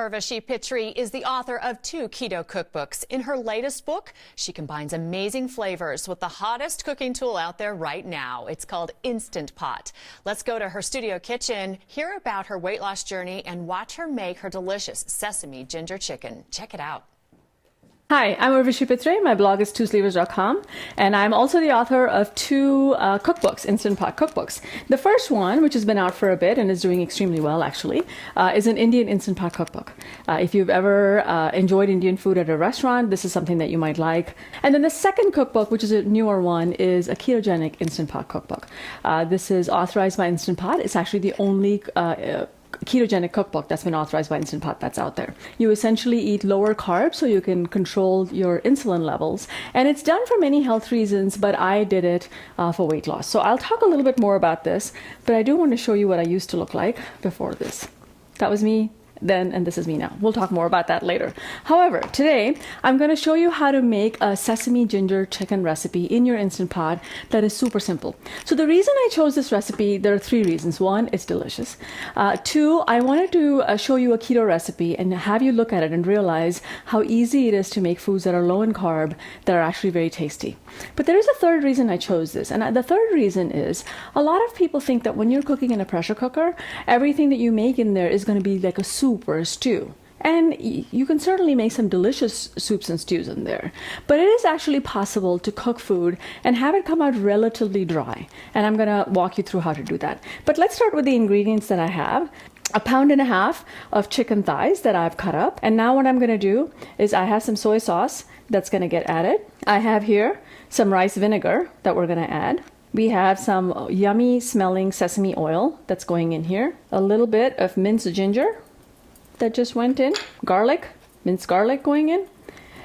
Urvashi Pitre is the author of 2 keto cookbooks. In her latest book, she combines amazing flavors with the hottest cooking tool out there right now. It's called Instant Pot. Let's go to her studio kitchen, hear about her weight loss journey, and watch her make her delicious sesame ginger chicken. Check it out. Hi, I'm Urvashi Pitre. My blog is twoslevers.com, and I'm also the author of 2 cookbooks, Instant Pot cookbooks. The first one, which has been out for a bit and is doing extremely well actually, is an Indian Instant Pot cookbook. If you've ever enjoyed Indian food at a restaurant, this is something that you might like. And then the second cookbook, which is a newer one, is a Ketogenic Instant Pot cookbook. This is authorized by Instant Pot. It's actually the only ketogenic cookbook that's been authorized by Instant Pot that's out there. You essentially eat lower carbs so you can control your insulin levels, and it's done for many health reasons, but I did it for weight loss. So I'll talk a little bit more about this, but I do want to show you what I used to look like before this. That was me then, and this is me now. We'll talk more about that later. However, today I'm going to show you how to make a sesame ginger chicken recipe in your Instant Pot that is super simple. So the reason I chose this recipe, there are 3 reasons. 1, it's delicious. 2, I wanted to show you a keto recipe and have you look at it and realize how easy it is to make foods that are low in carb that are actually very tasty. But there is a 3rd reason I chose this, and the 3rd reason is a lot of people think that when you're cooking in a pressure cooker, everything that you make in there is going to be like a soup or a stew. And you can certainly make some delicious soups and stews in there. But it is actually possible to cook food and have it come out relatively dry. And I'm going to walk you through how to do that. But let's start with the ingredients that I have. 1.5 pounds of chicken thighs that I've cut up. And now what I'm going to do is I have some soy sauce that's going to get added. I have here some rice vinegar that we're going to add. We have some yummy smelling sesame oil that's going in here. A little bit of minced ginger that just went in. Garlic, minced garlic going in.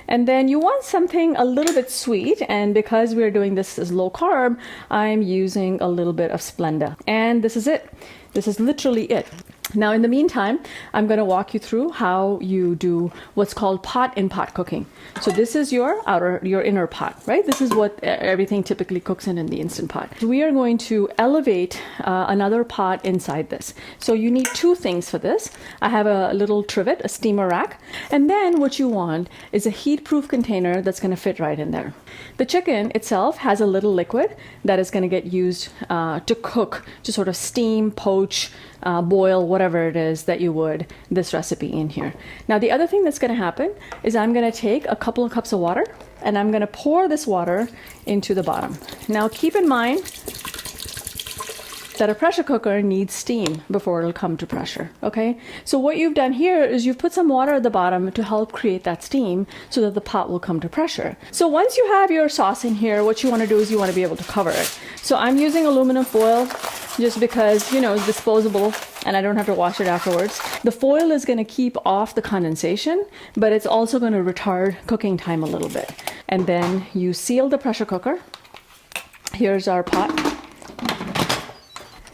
And then you want something a little bit sweet, and because we're doing this as low carb, I'm using a little bit of Splenda. And this is it. This is literally it. Now, in the meantime, I'm going to walk you through how you do what's called pot-in-pot cooking. So this is your inner pot, right? This is what everything typically cooks in the Instant Pot. We are going to elevate another pot inside this. So you need 2 things for this. I have a little trivet, a steamer rack, and then what you want is a heat-proof container that's going to fit right in there. The chicken itself has a little liquid that is going to get used to cook, to sort of steam, poach, boil, whatever it is that you would this recipe in here. Now, the other thing that's going to happen is I'm going to take a couple of cups of water and I'm going to pour this water into the bottom. Now, keep in mind that a pressure cooker needs steam before it'll come to pressure, okay? So what you've done here is you've put some water at the bottom to help create that steam so that the pot will come to pressure. So once you have your sauce in here, what you want to do is you want to be able to cover it. So I'm using aluminum foil just because, you know, it's disposable and I don't have to wash it afterwards. The foil is going to keep off the condensation, but it's also going to retard cooking time a little bit. And then you seal the pressure cooker. Here's our pot.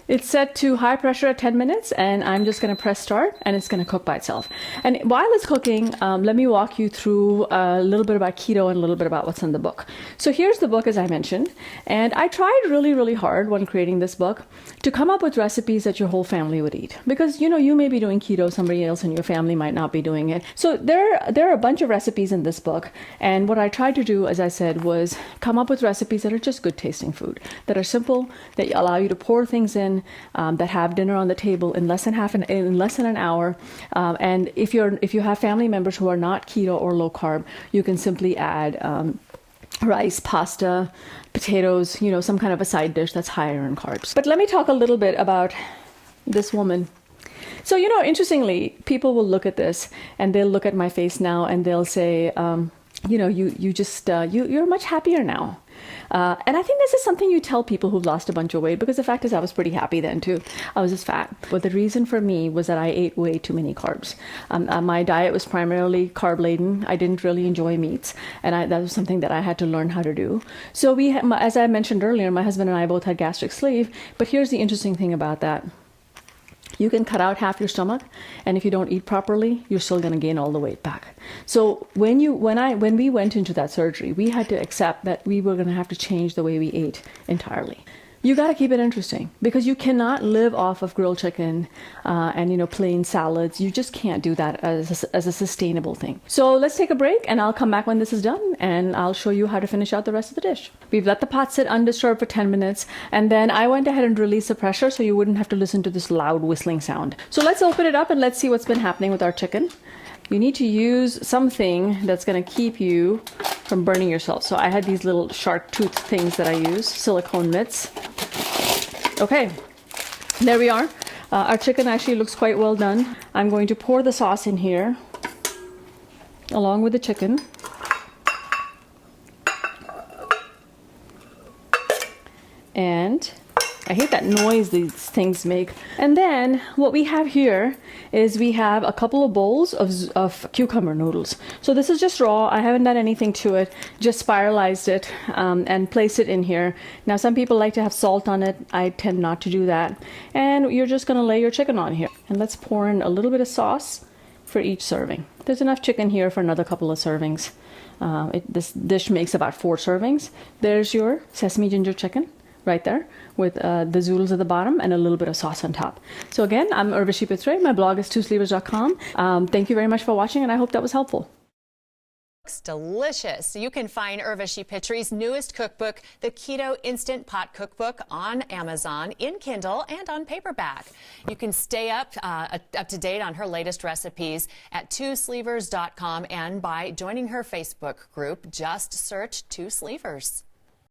It's set to high pressure at 10 minutes, and I'm just going to press start, and it's going to cook by itself. And while it's cooking, let me walk you through a little bit about keto and a little bit about what's in the book. So here's the book, as I mentioned, and I tried really, really hard when creating this book to come up with recipes that your whole family would eat. Because, you know, you may be doing keto, somebody else in your family might not be doing it. So there are a bunch of recipes in this book, and what I tried to do, as I said, was come up with recipes that are just good tasting food, that are simple, that allow you to pour things in, that have dinner on the table in less than an hour. And if you have family members who are not keto or low carb, you can simply add rice, pasta, potatoes, you know, some kind of a side dish that's higher in carbs. But let me talk a little bit about this woman. So, you know, interestingly, people will look at this and they'll look at my face now and they'll say, you know, you're much happier now. And I think this is something you tell people who've lost a bunch of weight, because the fact is I was pretty happy then too. I was just fat. But the reason for me was that I ate way too many carbs. My diet was primarily carb laden. I didn't really enjoy meats, and that was something that I had to learn how to do. So as I mentioned earlier, my husband and I both had gastric sleeve. But here's the interesting thing about that. You can cut out half your stomach, and if you don't eat properly, you're still going to gain all the weight back. So when we went into that surgery, we had to accept that we were going to have to change the way we ate entirely. You got to keep it interesting because you cannot live off of grilled chicken and plain salads. You just can't do that as a sustainable thing. So let's take a break and I'll come back when this is done and I'll show you how to finish out the rest of the dish. We've let the pot sit undisturbed for 10 minutes and then I went ahead and released the pressure so you wouldn't have to listen to this loud whistling sound. So let's open it up and let's see what's been happening with our chicken. You need to use something that's going to keep you from burning yourself. So I had these little shark tooth things that I use, silicone mitts. Okay, there we are. Our chicken actually looks quite well done. I'm going to pour the sauce in here along with the chicken. And I hate that noise these things make. And then what we have here is we have a couple of bowls of cucumber noodles. So this is just raw. I haven't done anything to it, just spiralized it and placed it in here. Now some people like to have salt on it. I tend not to do that. And you're just gonna lay your chicken on here. And let's pour in a little bit of sauce for each serving. There's enough chicken here for another couple of servings. This dish makes about 4 servings. There's your sesame ginger chicken right there with the zoodles at the bottom and a little bit of sauce on top. So again, I'm Urvashi Pitre. My blog is twoslevers.com. Thank you very much for watching and I hope that was helpful. Looks delicious. You can find Urvashi Pitre's newest cookbook, the Keto Instant Pot Cookbook, on Amazon, in Kindle, and on paperback. You can stay up to date on her latest recipes at twoslevers.com and by joining her Facebook group. Just search Two Slevers.